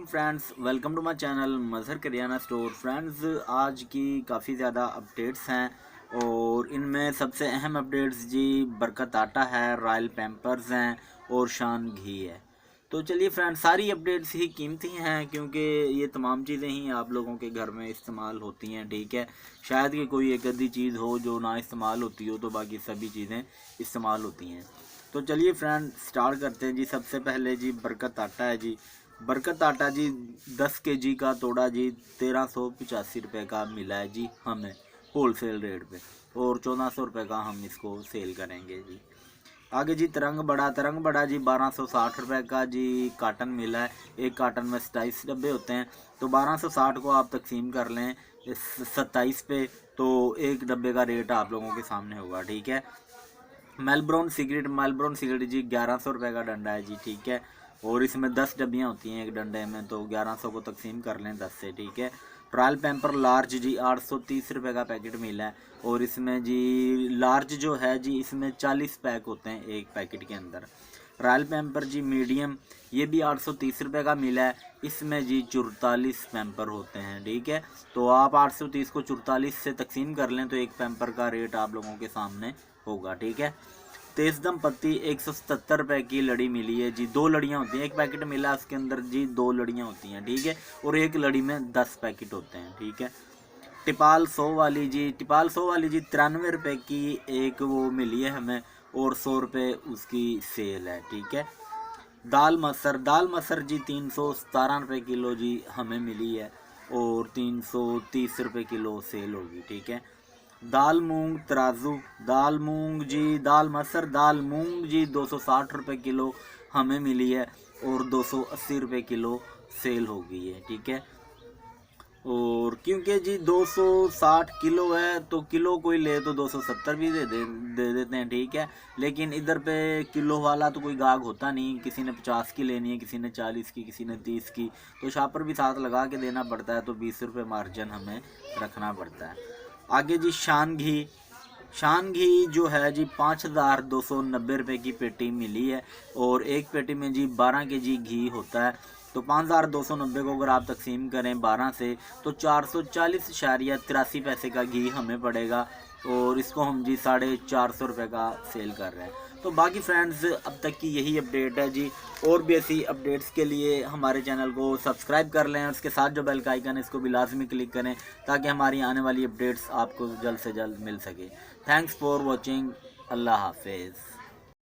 वालेकुम friends, welcome to my channel Mazhar Kariyana store. Friends, आज की काफ़ी ज़्यादा अपडेट्स हैं और इनमें सबसे अहम अपडेट्स जी बरकत आटा है, रॉयल पैम्पर्स हैं और शान घी है। तो चलिए फ्रेंड्स, सारी अपडेट्स ही कीमती हैं क्योंकि ये तमाम चीज़ें ही आप लोगों के घर में इस्तेमाल होती हैं। ठीक है, शायद कि कोई एक आधी चीज़ हो जो ना इस्तेमाल होती हो, तो बाकी सभी चीज़ें इस्तेमाल होती हैं। तो चलिए फ्रेंड स्टार्ट करते हैं जी। सबसे पहले जी बरकत आटा है जी। बरकत आटा जी 10 केजी का तोड़ा जी 1385 रुपये का मिला है जी हमें होलसेल रेट पे, और 1400 रुपये का हम इसको सेल करेंगे जी। आगे जी तरंग बड़ा जी 1260 रुपये का जी काटन मिला है। एक काटन में 27 डब्बे होते हैं, तो 1260 को आप तकसीम कर लें 27 पे, तो एक डब्बे का रेट आप लोगों के सामने होगा। ठीक है। मेलब्रॉन सिगरेट जी 1100 रुपये का डंडा है जी। ठीक है, और इसमें 10 डब्बियाँ होती हैं एक डंडे में, तो 1100 को तकसीम कर लें 10 से। ठीक है। रॉयल पैम्पर लार्ज जी 830 रुपये का पैकेट मिला है, और इसमें जी लार्ज जो है जी इसमें 40 पैक होते हैं एक पैकेट के अंदर। रॉयल पैम्पर जी मीडियम, ये भी 830 रुपये का मिला है, इसमें जी 44 पैम्पर होते हैं। ठीक है, तो आप 830 को 44 से तकसीम कर लें तो एक पैम्पर का रेट आप लोगों के सामने होगा। ठीक है। तेज दम पत्ती 177 रुपये की लड़ी मिली है जी। 2 लड़ियाँ होती हैं, एक पैकेट मिला है उसके अंदर जी 2 लड़ियाँ होती हैं। ठीक है, और एक लड़ी में 10 पैकेट होते हैं। ठीक है। टिपाल 100 वाली जी 93 रुपये की एक वो मिली है हमें, और 100 रुपये उसकी सेल है। ठीक है। दाल मसर जी 317 रुपये किलो जी हमें मिली है, और 330 रुपये किलो सेल होगी। ठीक है। दाल मूंग तराजू, दाल मूंग जी 260 रुपये किलो हमें मिली है, और 280 रुपये किलो सेल हो गई है। ठीक है। और क्योंकि जी 260 किलो है तो किलो कोई ले तो 270 भी दे देते हैं। ठीक है, लेकिन इधर पे किलो वाला तो कोई गाहक होता नहीं। किसी ने 50 की लेनी है, किसी ने 40 की, किसी ने 30 की, तो शापर भी साथ लगा के देना पड़ता है, तो 20 रुपये मार्जिन हमें रखना पड़ता है। आगे जी शान घी जो है जी 5290 रुपये की पेटी मिली है, और एक पेटी में जी 12 के जी घी होता है, तो 5290 को अगर आप तकसीम करें 12 से, तो 440.83 पैसे का घी हमें पड़ेगा, और इसको हम जी 450 रुपये का सेल कर रहे हैं। तो बाकी फ्रेंड्स, अब तक की यही अपडेट है जी। और भी ऐसी अपडेट्स के लिए हमारे चैनल को सब्सक्राइब कर लें, और उसके साथ जो बेल का आइकन है इसको भी लाजमी क्लिक करें, ताकि हमारी आने वाली अपडेट्स आपको जल्द से जल्द मिल सके। Thanks for watching. अल्लाह हाफिज़।